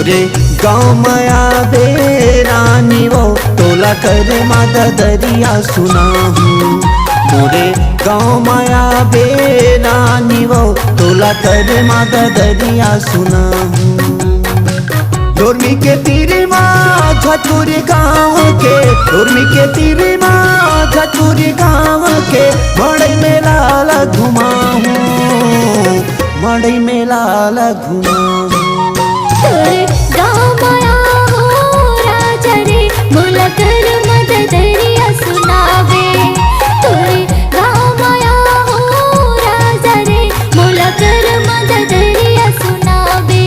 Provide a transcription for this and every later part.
मोरे गाँव माया बेरानी वो तोला करे माता दरिया सुना हूँ। मोरे गाँव माया बेरानी वो तोला करे माता दरिया सुना हूँ। डोरमी के तीरी माँ झटूरी गाँव के, डोरमी के तीरी माँ झटूरी गाँव के मड़ई में लाल घुमाऊँ, मड़ई में लाल घुमाऊँ। गाँव माया हो राजा रे मोला कर मद दरिया सुनावे। तोरे गाँव माया हो राजा रे मोला कर मद दरिया सुनावे।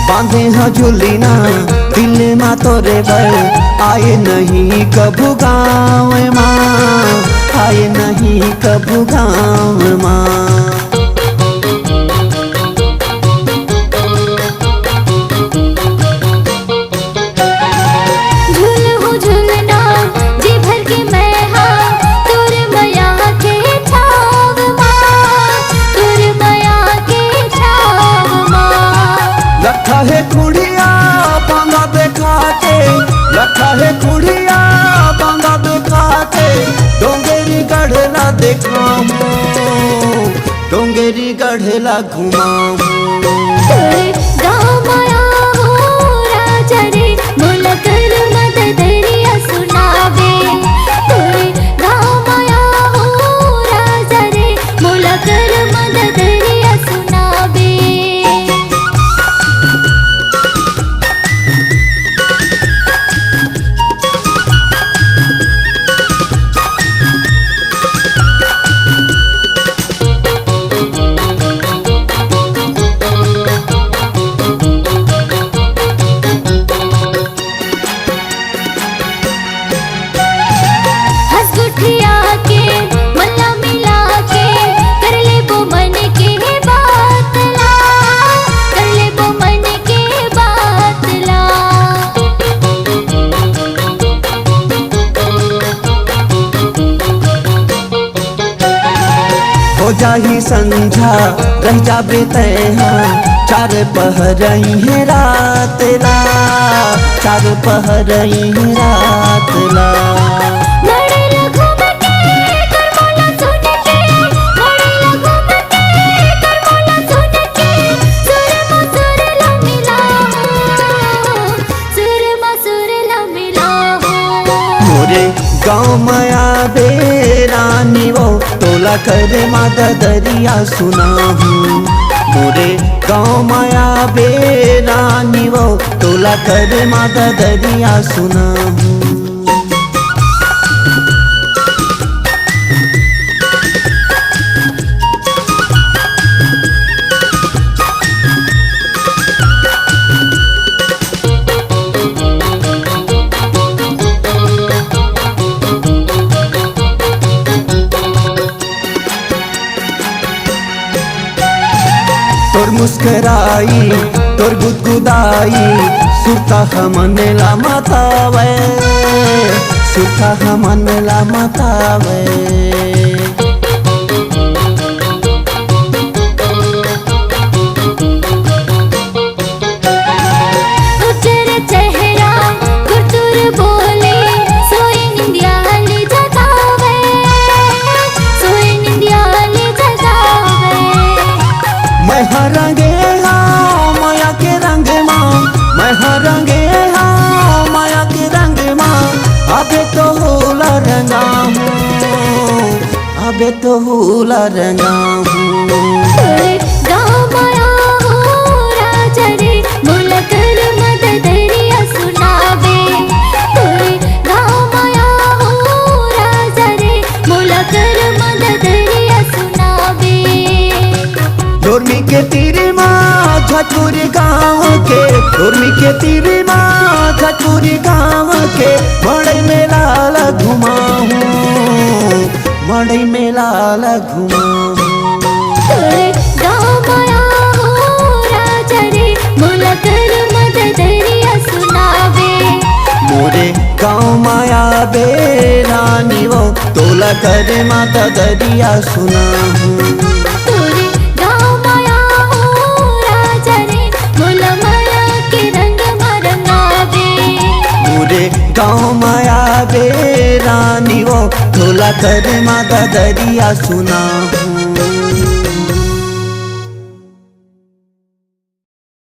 बांधे हैं झूलिना दिल माँ तोरे बल, आए नहीं कभू गाँव माँ, आए नहीं कभू गाँव माँ। झूलहु झूलना जी भर के मैं हाँ तोरे मैया के छाव माँ, तोरे मैया के छाव माँ। लखा है कुड़िया बांगा बेखाते, लखा है कुड़िया बांगा बेखाते डोंगेरी गढ़ला देखाऊं, डोंगेरी गढ़ला घुमाऊं। तोरे गाँव माया हो राजा रे मोला कर मद दरिया सुनावे। तोरे गाँव माया हो राजा रे मोला कर मद दरिया सुनावे। हंसगुठिया के मल्ला मिला के कर ले वो मन के बात ला, कर ले वो मन के बात ला। हो जाही संझा रह जाबे तैहा, चार पहरई है रात ला, चार पहरई है रात ला। बड़े लघु मटे कर मोला सुन के, बड़े लघु मटे कर मोला सुन के सुर मसुर ला मिला हो, सुर मसुर ला मिला हो। मोरे गाँव माया बेरानी वो तोला करे माता दरिया सुना हूँ। मोरे गाँव माया बेरानी वो तोला करे माता दरिया सुना हूँ। तोर मुस्कराई तोर गुदगुदाई सुरता हमन ला मतावे, सुरता हमन ला मतावे। उजर चेहरा गुटुर बोले सोई निंदिया ले जगावे, सोई निंदिया ले जगावे। मैं हरंगे हाँ माया के रंग माँ, मैं हरंगे हाँ माया के रंग माँ। अबे तो हुला रंगा हूँ, अबे तो हुला रंगा हूँ। तोरे गाँव माया हो राजा रे मोला कर मद दरिया सुनावे। तोरे गाँव माया हो राजा रे मोला कर मद दरिया सुनावे। डोरमी के तीरी माँ झटूरी गाँव के, डोरमी के तीरी माँ झटूरी गाँव के मड़ई में लाल घुमाऊं, मड़ई मेला घुमाहूँ। तोरे गाँव माया हो राजा रे मोला कर मददरिया सुनावे। मोरे गाँव माया बे रानी वो तोला करे माता दरिया सुनाहूँ। तोरे गाँव माया हो राजा रे मोला माया के रंग रंगावे। मोरे गाँव माया बे रानी वो तोला करे माता दरिया सुनाहूँ।